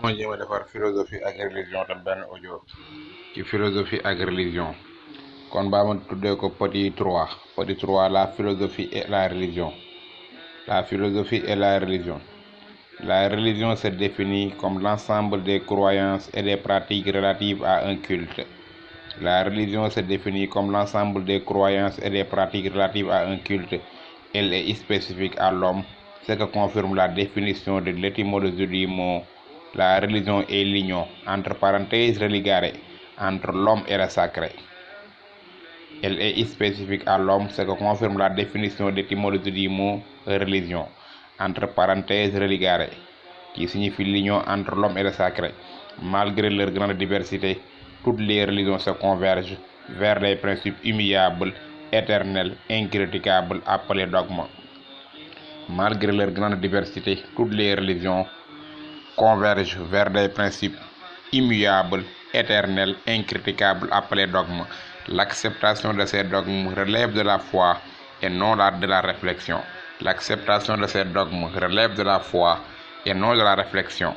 ma jéem a defar philosophie ak religion te benn audio ci philosophie ak religion kon baa ma tuddee ko petit 3 la philosophie et la religion. La philosophie et la religion. La religion se définit comme l'ensemble des croyances et des pratiques relatives à un culte. La religion se définit comme l'ensemble des croyances et des pratiques relatives à un culte. Elle est spécifique à l'homme, ce que confirme la définition de l'étymologie du mot. La religion est l'union, entre parenthèses religare, entre l'homme et le sacré. Elle est spécifique à l'homme, ce que confirme la définition d'étymologie du mot religion, entre parenthèses religare, qui signifie l'union entre l'homme et le sacré. Malgré leur grande diversité, toutes les religions se convergent vers des principes immuables, éternels, incriticables, appelés dogmes. Malgré leur grande diversité, toutes les religions convergent vers des principes immuables, éternels, incriticables, appelés dogmes. L'acceptation de ces dogmes relève de la foi et non de la réflexion. L'acceptation de ces dogmes relève de la foi et non de la réflexion.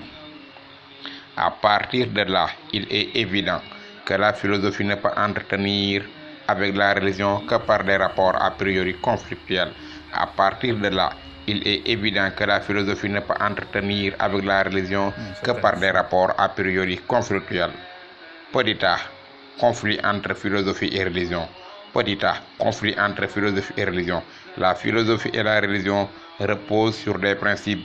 À partir de là, il est évident que la philosophie ne peut entretenir avec la religion que par des rapports a priori conflictuels. À partir de là, il est évident que la philosophie ne peut entretenir avec la religion que par des rapports a priori conflictuels. Petit a, conflit entre philosophie et religion. Petit a, conflit entre philosophie et religion. La philosophie et la religion reposent sur des principes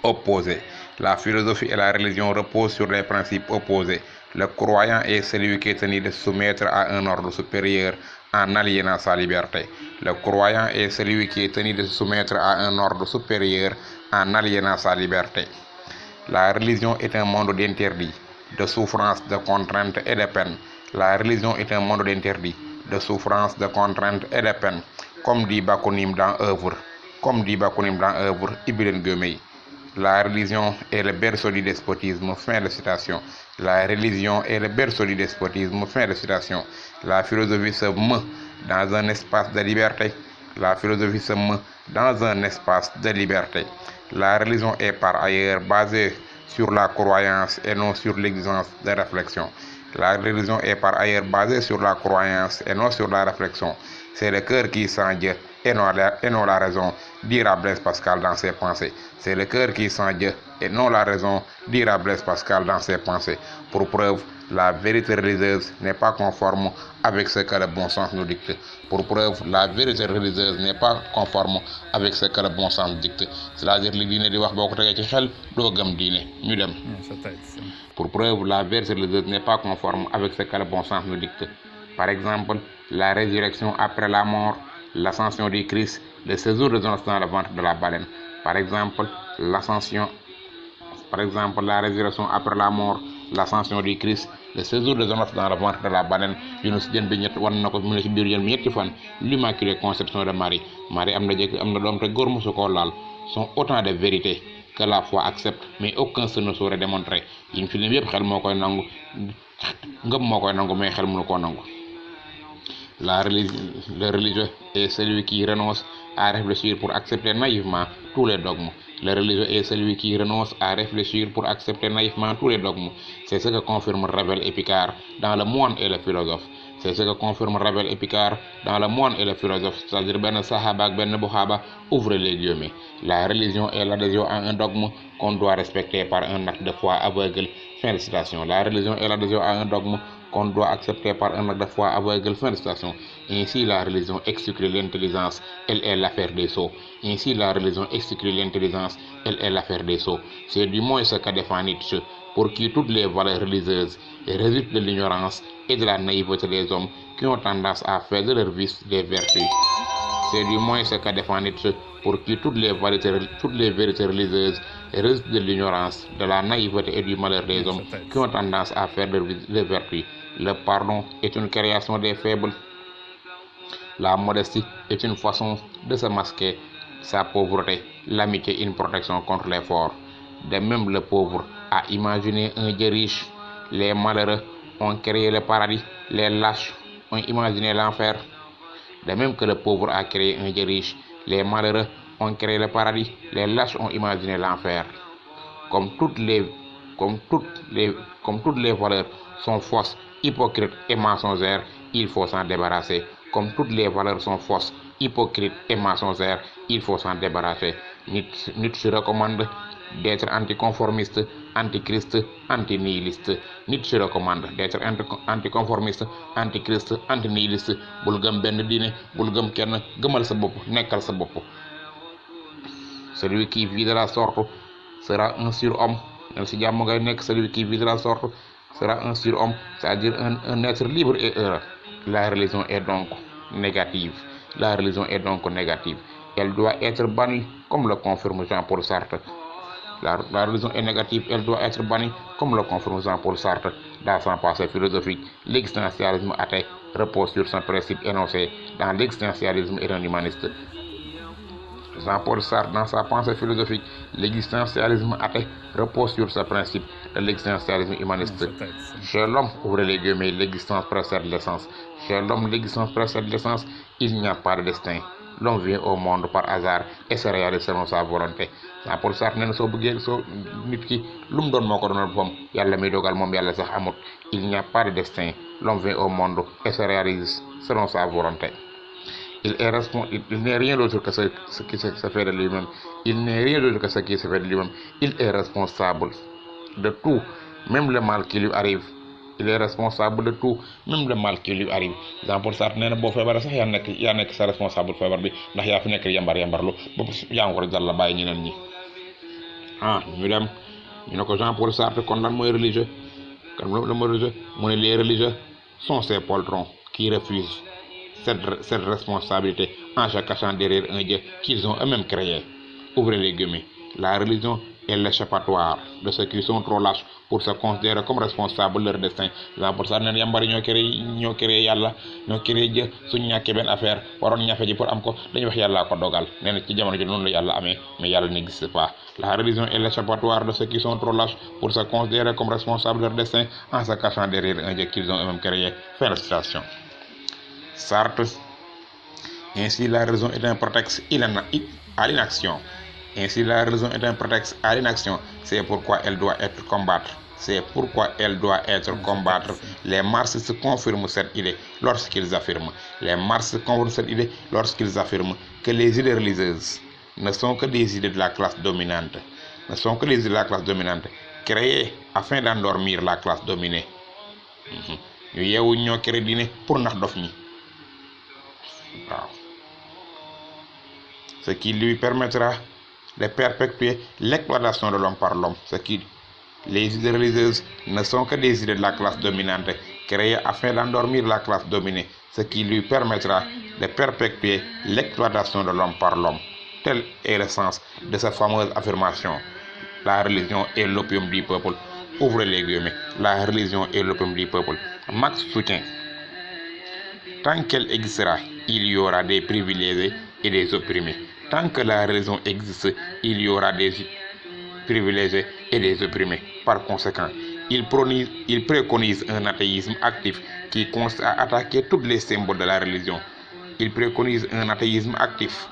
opposés. La philosophie et la religion reposent sur des principes opposés. Le croyant est celui qui est tenu de se soumettre à un ordre supérieur en aliénant sa liberté. Le croyant est celui qui est tenu de se soumettre à un ordre supérieur en aliénant sa liberté. La religion est un monde d'interdits, de souffrances, de contraintes et de peines. La religion est un monde d'interdits, de souffrances, de contraintes et de peines. Comme dit Bakounine dans œuvre. Ibn Gomey. La religion est le berceau du despotisme. Fin de citation. La religion est le berceau du despotisme. Fin de citation. La philosophie se meut dans un espace de liberté. La philosophie se meut dans un espace de liberté. La religion est par ailleurs basée sur la croyance et non sur l'exigence de réflexion. La religion est par ailleurs basée sur la croyance et non sur la réflexion. C'est le cœur qui sent Dieu et non la raison, dira Blaise Pascal dans ses pensées. C'est le cœur qui sent Dieu et non la raison, dira Blaise Pascal dans ses pensées. Pour preuve, la vérité religieuse n'est pas conforme avec ce que le bon sens nous dicte. Pour preuve, la vérité religieuse n'est pas conforme avec ce que le bon sens dicte. C'est-à-dire li diine di wax boo ko tegee ci xel doo gëm diine ñu dem. Pour preuve, la vérité religieuse n'est pas conforme avec ce que le bon sens nous dicte. Par exemple, la résurrection après la mort, l'ascension du Christ, le séjour de Jonas dans le ventre de la baleine. Par exemple, la résurrection après la mort, l'ascension du Christ, le séjour de Jonas dans le ventre de la baleine. Yunus jën bi ñett wan na ko mu ne ci biir jën bi ñetti fan. L'immaculée conception de Marie. Marie am na doom te góor mosu koo laal. Sont autant de vérités que la foi accepte, mais aucun se ne saurait démontrer. Yi fi lim yëpp xel moo koy nangu, ngëm moo koy nangu, mais xel mënu koo nangu. Le religieux est celui qui renonce à réfléchir pour accepter naïvement tous les dogmes. Le religieux est celui qui renonce à réfléchir pour accepter naïvement tous les dogmes. C'est ce que confirme Ravel et Picard dans Le Moine et le philosophe. C'est ce que confirme Ravel et Picard dans Le Moine et le philosophe, c'est-à-dire Ben Sahaba ak Ben Bouhaba, ouvrez les guillemets. La religion est l'adhésion à un dogme qu'on doit respecter par un acte de foi aveugle. Fin de citation. La religion est l'adhésion à un dogme qu'on doit accepter par un acte de foi aveugle. Fin de citation. Ainsi, la religion exclut l'intelligence, elle est l'affaire des sots. Ainsi, la religion exclut l'intelligence, elle est l'affaire des sots. C'est du moins ce qu'a défendu Nietzsche, pour qui toutes les valeurs religieuses résultent de l'ignorance et de la naïveté des hommes qui ont tendance à faire de leur vice des vertus. C'est du moins ce qu'a défendu Nietzsche, pour qui toutes les vérités religieuses résultent de l'ignorance, de la naïveté et du malheur des hommes qui ont tendance à faire de leur vertus. Le pardon est une création des faibles. La modestie est une façon de se masquer sa pauvreté. L'amitié une protection contre les forts. De même, le pauvre a imaginé un Dieu riche. Les malheureux ont créé le paradis. Les lâches ont imaginé l'enfer. De même que le pauvre a créé un Dieu riche, les malheureux ont créé le paradis. Les lâches ont imaginé l'enfer. Comme toutes les comme toutes les valeurs sont fausses, hypocrites et mensongères, il faut s'en débarrasser. Comme toutes les valeurs sont fausses, hypocrites et mensongères, il faut s'en débarrasser. Nietzsche recommande d'être anticonformiste, antichrist, antinihiliste. Nietzsche recommande d'être anticonformiste, antichrist, antinihiliste. Bul gëm benn diine, bul gëm kenn, gëmal sa bopp, nekkal sa bopp. Celui qui vit de la sorte sera un surhomme. Même si jàmm ngay nekk, celui qui vit de la sorte sera un surhomme, c'est-à-dire un être libre et heureux. La religion est donc négative. La religion est donc négative. Elle doit être bannie, comme le confirme Jean-Paul Sartre. La religion est négative, elle doit être bannie, comme le confirme Jean-Paul Sartre dans son passé philosophique. L'existentialisme athée repose sur son principe énoncé dans l'existentialisme et un humaniste. Jean-Paul Sartre, dans sa pensée philosophique, l'existentialisme athée repose sur ce principe de l'existentialisme humaniste. Chez l'homme, ouvrez les guillemets, l'existence précède l'essence. Chez l'homme, l'existence précède l'essence, il n'y a pas de destin. L'homme vient au monde par hasard et se réalise selon sa volonté. Jean-Paul Sartre nee na soo bëggee soo nit ki lu mu doon moo ko doonal boppam yàlla mi dogal moom yàlla sax amut. Il n'y a pas de destin. L'homme vient au monde et se réalise selon sa volonté. Il n'est rien d'autre que ce qui se fait de lui-même. Il n'est rien d'autre que ce qui se fait de lui-même. Il est responsable de tout, même le mal qui lui arrive. Il est responsable de tout, même le mal qui lui arrive. Jean-Paul Sartre nee na boo feebaree sax yaa nekk sa responsable feebar bi ndax yaa fi nekk yambarlu bopp yaa ngi ko dal la bàyyi ñeneen ñi. Ñu dem ñu ne ko Jean-Paul Sartre kon lan mooy religieux mu ne les religieux sont ces poltrons qui refusent cette responsabilité en se cachant derrière un Dieu qu'ils ont eux-mêmes créé. Ouvrez les guillemets. La religion est l'échappatoire de ceux qui sont trop lâches pour se considérer comme responsables de leur destin. Pour ça neen yambari ñoo créé yàlla ñoo créé Dieu suñu ñàkkee benn affaire waroon ñafe ji pour am ko dañuy wax yàllaa ko dogal nee na ci jamono ji noonu la yàlla amee mais yàlla n'existe pas. La religion est l'échappatoire de ceux qui sont trop lâches pour se considérer comme responsables de leur destin en se cachant derrière un Dieu qu'ils ont eux-mêmes créé. Fin de citation. Sartre. Ainsi, la raison est un prétexte à l'inaction. Ainsi, la raison est un prétexte à l'inaction. C'est pourquoi elle doit être combattre. Les marxistes confirment cette idée lorsqu'ils affirment. Que les idées religieuses ne sont que des idées de la classe dominante. Créées afin d'endormir la classe dominée. Ñu yeewu ñoo créé diine pour nax dof ñi. Ce qui lui permettra de perpétuer l'exploitation de l'homme par l'homme. Les idées religieuses ne sont que des idées de la classe dominante, créées afin d'endormir la classe dominée, ce qui lui permettra de perpétuer l'exploitation de l'homme par l'homme. Tel est le sens de cette fameuse affirmation. La religion est l'opium du peuple. Ouvrez les guillemets. La religion est l'opium du peuple. Marx soutient. Tant qu'elle existera, il y aura des privilégiés et des opprimés. Tant que la religion existe, il y aura des privilégiés et des opprimés. Par conséquent, il préconise un athéisme actif qui consiste à attaquer tous les symboles de la religion. Il préconise un athéisme actif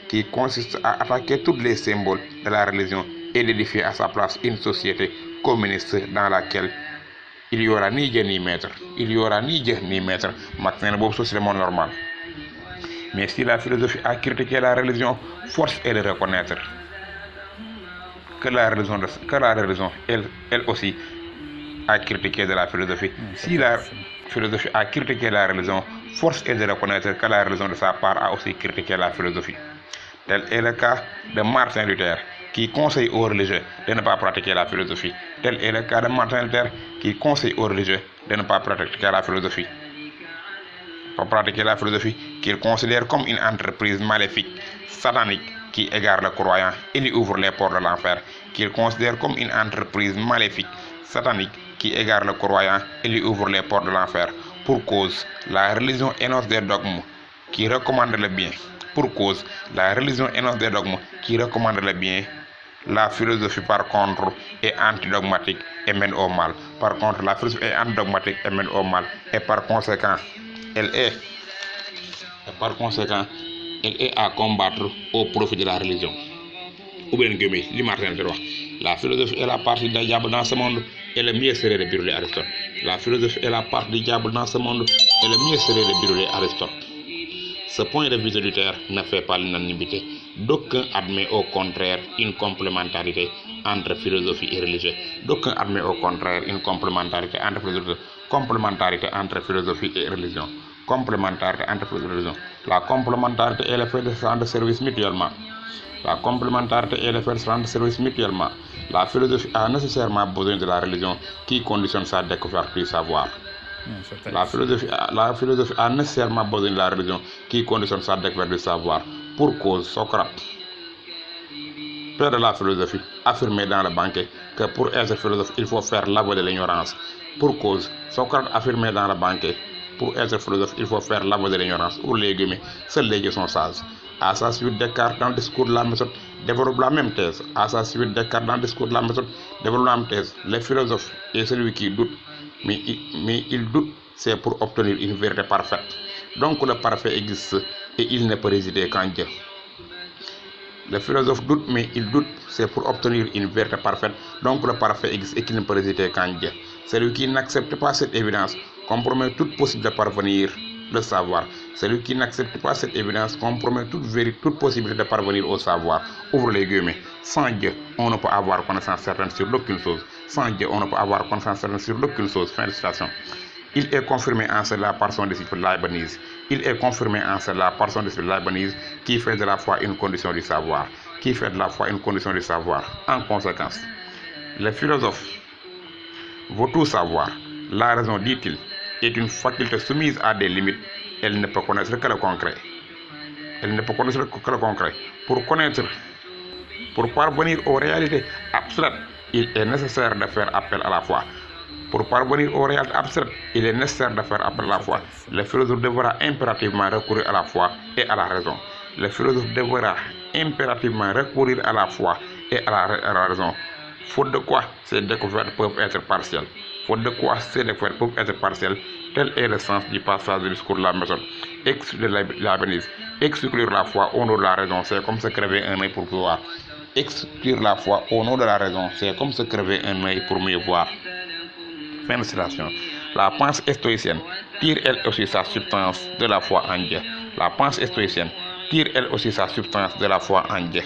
qui consiste à attaquer tous les symboles de la religion et d'édifier à sa place une société communiste dans laquelle il n'y aura ni Dieu ni maître. Marx nee na boobu société monde normal. Mais si la philosophie a critiqué la religion, force est de reconnaître que la religion elle aussi a critiqué de la philosophie. Si la philosophie a critiqué la religion, force est de reconnaître que la religion de sa part a aussi critiqué la philosophie. Tel est le cas de Martin Luther, qui conseille aux religieux de ne pas pratiquer la philosophie. Tel est le cas de Martin Luther, qui conseille aux religieux de ne pas pratiquer la philosophie. Pour pratiquer la philosophie qu'il considère comme une entreprise maléfique, satanique, qui égare le croyant et lui ouvre les portes de l'enfer. Qu'il considère comme une entreprise maléfique, satanique, qui égare le croyant et lui ouvre les portes de l'enfer. Pour cause, la religion énonce des dogmes qui recommandent le bien. La philosophie, par contre, est antidogmatique et mène au mal. Et par conséquent, elle est à combattre au profit de la religion. ouvrez guillemets, li Martin Luther wax. La philosophie est la partie du diable dans ce monde et le mieux serait de brûler Aristote. La philosophie est la partie du diable dans ce monde et le mieux serait de brûler Aristote. Ce point de vue de Luther ne fait pas l'unanimité. D'aucuns admet au contraire une complémentarité entre philosophie et religion. D'aucuns admet au contraire une complémentarité entre philosophie et religion. Complémentarité entre philosophie et religion. La complémentarité est le fait de se rendre service mutuellement. La complémentarité est le fait de se rendre service mutuellement. La philosophie a nécessairement besoin de la religion qui conditionne sa découverte du savoir. La philosophie a nécessairement besoin de la religion qui conditionne sa découverte du savoir. Pour cause, Socrate, père de la philosophie, affirmait dans le banquet que pour être philosophe, il faut faire l'aveu de l'ignorance. Pour cause, Socrate affirmait dans le banquet, pour être philosophe, il faut faire l'aveu de l'ignorance. Pour les guillemets, seuls les dieux sont sages. À sa suite, Descartes, dans le discours de la méthode, développe la même thèse. À sa suite, Descartes, dans le discours de la méthode, développe la même thèse. Le philosophe est celui qui doute, mais il doute, c'est pour obtenir une vérité parfaite. Donc le parfait existe et il ne peut résider qu'en Dieu. Le philosophe doute, mais il doute, c'est pour obtenir une vérité parfaite. Donc le parfait existe et qu'il ne peut résider qu'en Dieu. Celui qui n'accepte pas cette évidence compromet toute possibilité de parvenir le savoir. Celui qui n'accepte pas cette évidence compromet toute possibilité de parvenir au savoir. Ouvre les guillemets. Sans Dieu, on ne peut avoir connaissance certaine sur aucune chose. Sans Dieu, on ne peut avoir connaissance certaine sur aucune chose. Fin de citation. Il est confirmé en cela par son disciple Leibniz. Il est confirmé en cela par son disciple Leibniz qui fait de la foi une condition du savoir. Qui fait de la foi une condition du savoir. En conséquence, le philosophe veut tout savoir. La raison, dit-il, est une faculté soumise à des limites. Elle ne peut connaître que le concret. Elle ne peut connaître que le concret. Pour parvenir aux réalités abstraites, il est nécessaire de faire appel à la foi. Pour parvenir aux réalités abstraites, il est nécessaire de faire appel à la foi. Le philosophe devra impérativement recourir à la foi et à la raison. Le philosophe devra impérativement recourir à la foi et à la raison. Faute de quoi ces découvertes peuvent être partielles. Faute de quoi ces découvertes peuvent être partielles. Tel est le sens du passage du discours de la méthode. Exclure Leibniz. Exclure la foi au nom de la raison, c'est comme se crever un œil pour voir. Exclure la foi au nom de la raison, c'est comme se crever un œil pour mieux voir. Fin de citation. La pensée stoïcienne tire elle aussi sa substance de la foi en Dieu. La pensée stoïcienne tire elle aussi sa substance de la foi en Dieu.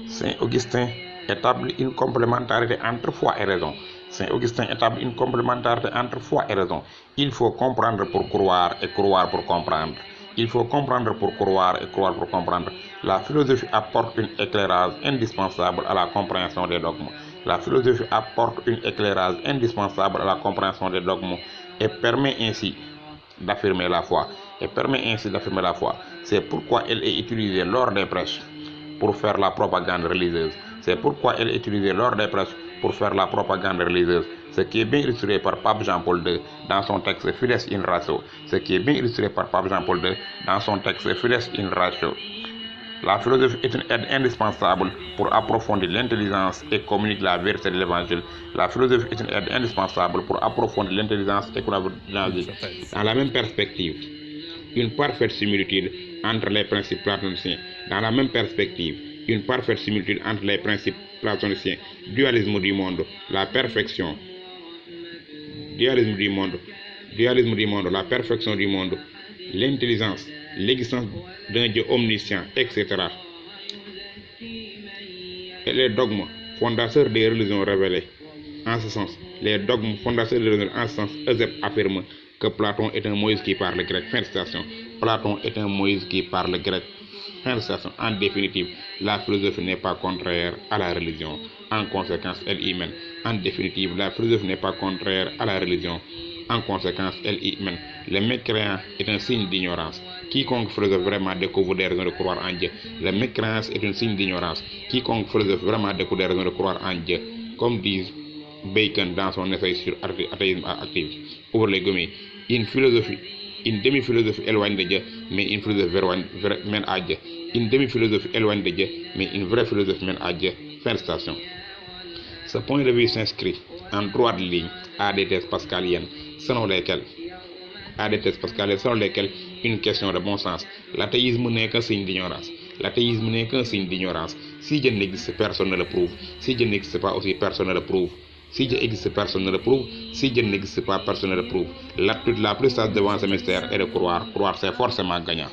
Saint Augustin établit une complémentarité entre foi et raison. Saint Augustin établit une complémentarité entre foi et raison. Il faut comprendre pour croire et croire pour comprendre. Il faut comprendre pour croire et croire pour comprendre. La philosophie apporte un éclairage indispensable à la compréhension des dogmes. La philosophie apporte un éclairage indispensable à la compréhension des dogmes et permet ainsi d'affirmer la foi. C'est pourquoi elle est utilisée lors des prêches pour faire la propagande religieuse. C'est pourquoi elle est utilisée lors des prêches pour faire la propagande religieuse. Ce qui est bien illustré par Pape Jean-Paul II dans son texte Fides in Ratio. La philosophie est une aide indispensable pour approfondir l'intelligence et communiquer la vérité de l'évangile. La philosophie est une aide indispensable pour approfondir l'intelligence et communiquer l'évangile. Dans la même perspective, une parfaite similitude entre les principes platoniciens. Dualisme du monde, la perfection. La perfection du monde, l'intelligence, l'existence d'un Dieu omniscient, etc. Et les dogmes fondateurs des religions révélées. En ce sens, Eusèbe affirme que Platon est un Moïse qui parle grec. Fin de citation. En définitive, la philosophie n'est pas contraire à la religion. En conséquence, elle y mène. Le mécréant est un signe d'ignorance. Quiconque philosophe vraiment découvre des raisons de croire en Dieu. Comme dit Bacon dans son essai sur athéisme actif. Ouvre les guillemets. Une demi-philosophie éloigne de Dieu, mais une philosophie mène à Dieu. Une demi-philosophie éloigne de Dieu, mais une vraie philosophie mène à Dieu. Fin de citation. Ce point de vue s'inscrit en droite ligne à des thèses pascaliennes selon lesquelles une question de bon sens. L'athéisme n'est qu'un signe d'ignorance. L'athéisme n'est qu'un signe d'ignorance. Si Dieu n'existe, personne ne le prouve. Si Dieu n'existe pas aussi, personne ne le prouve. Si Dieu existe, personne ne le prouve. Si Dieu n'existe pas, personne ne le prouve. L'attitude la plus sage devant ce mystère est de croire. Croire, c'est forcément gagnant.